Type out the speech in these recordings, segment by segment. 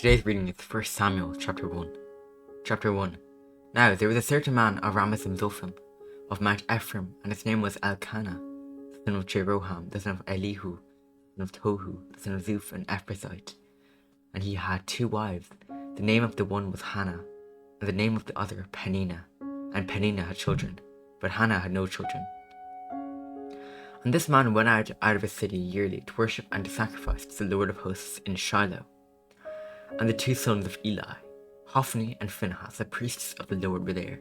Today's reading is 1 Samuel chapter 1. Chapter 1. Now there was a certain man of Ramessim Zophim, of Mount Ephraim, and his name was Elkanah, the son of Jeroham, the son of Elihu, the son of Tohu, the son of Zuph, an Ephrathite. And he had 2 wives. The name of the one was Hannah, and the name of the other Peninnah. And Peninnah had children, but Hannah had no children. And this man went out of his city yearly to worship and to sacrifice to the Lord of hosts in Shiloh. And the 2 sons of Eli, Hophni and Phinehas, the priests of the Lord, were there.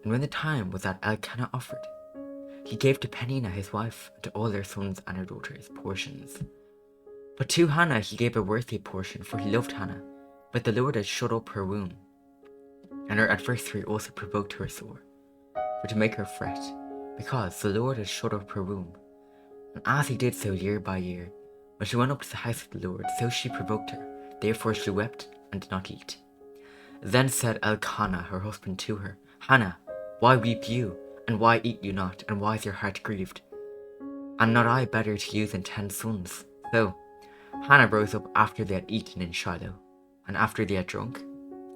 And when the time was that Elkanah offered, he gave to Peninnah his wife and to all their sons and her daughters portions. But to Hannah he gave a worthy portion, for he loved Hannah, but the Lord had shut up her womb. And her adversary also provoked her sore, for to make her fret, because the Lord had shut up her womb. And as he did so year by year, when she went up to the house of the Lord, so she provoked her. Therefore she wept and did not eat. Then said Elkanah her husband to her, Hannah, why weep you, and why eat you not, and why is your heart grieved? Am not I better to you than 10 sons? So Hannah rose up after they had eaten in Shiloh, and after they had drunk.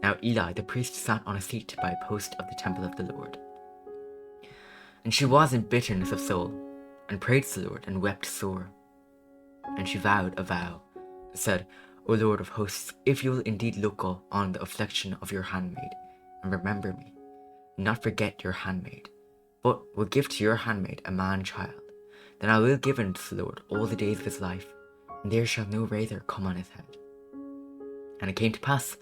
Now Eli the priest sat on a seat by a post of the temple of the Lord. And she was in bitterness of soul, and prayed to the Lord, and wept sore. And she vowed a vow, and said, O Lord of hosts, if you will indeed look on the affliction of your handmaid, and remember me, and not forget your handmaid, but will give to your handmaid a man-child, then I will give unto the Lord all the days of his life, and there shall no razor come on his head. And it came to pass,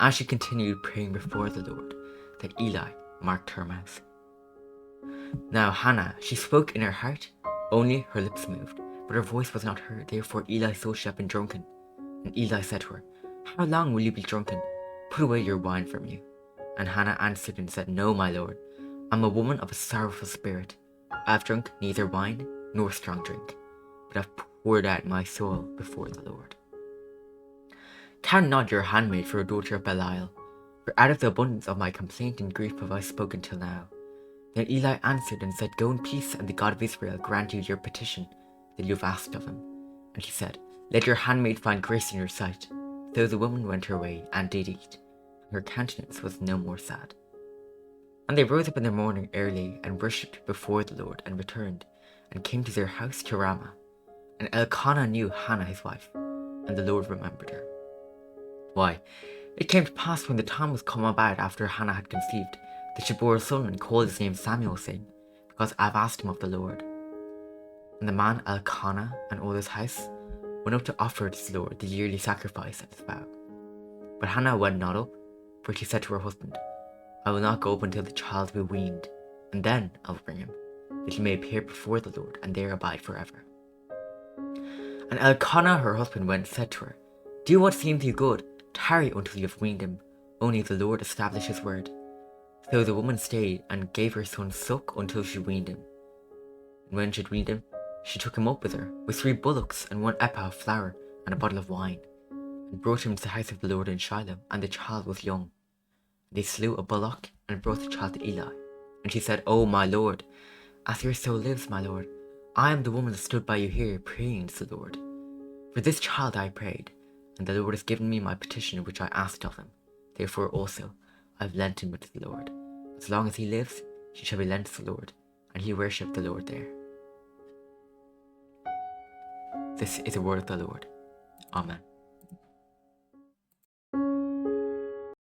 as she continued praying before the Lord, that Eli marked her mouth. Now Hannah, she spoke in her heart, only her lips moved, but her voice was not heard. Therefore Eli thought she had been drunken. And Eli said to her, How long will you be drunken? Put away your wine from you. And Hannah answered and said, No, my lord, I am a woman of a sorrowful spirit. I have drunk neither wine nor strong drink, but have poured out my soul before the Lord. Count not your handmaid for a daughter of Belial, for out of the abundance of my complaint and grief have I spoken till now. Then Eli answered and said, Go in peace, and the God of Israel grant you your petition that you have asked of him. And he said, Let your handmaid find grace in your sight. So the woman went her way, and did eat, and her countenance was no more sad. And they rose up in the morning early, and worshipped before the Lord, and returned, and came to their house to Ramah. And Elkanah knew Hannah his wife, and the Lord remembered her. Why, it came to pass when the time was come about after Hannah had conceived, that she bore a son, and called his name Samuel, saying, Because I have asked him of the Lord. And the man Elkanah and all his house went up to offer to the Lord the yearly sacrifice of his vow. But Hannah went not up, for she said to her husband, I will not go up until the child be weaned, and then I will bring him, that he may appear before the Lord, and there abide forever. And Elkanah her husband went and said to her, Do what seems you good, tarry until you have weaned him, only the Lord establish his word. So the woman stayed, and gave her son suck until she weaned him. And when she had weaned him, she took him up with her, with 3 bullocks, and 1 ephah of flour, and a bottle of wine, and brought him to the house of the Lord in Shiloh, and the child was young. They slew a bullock, and brought the child to Eli. And she said, O my Lord, as your soul lives, my Lord, I am the woman that stood by you here, praying to the Lord. For this child I prayed, and the Lord has given me my petition which I asked of him. Therefore also I have lent him to the Lord. As long as he lives, he shall be lent to the Lord. And he worshipped the Lord there. This is the word of the Lord. Amen.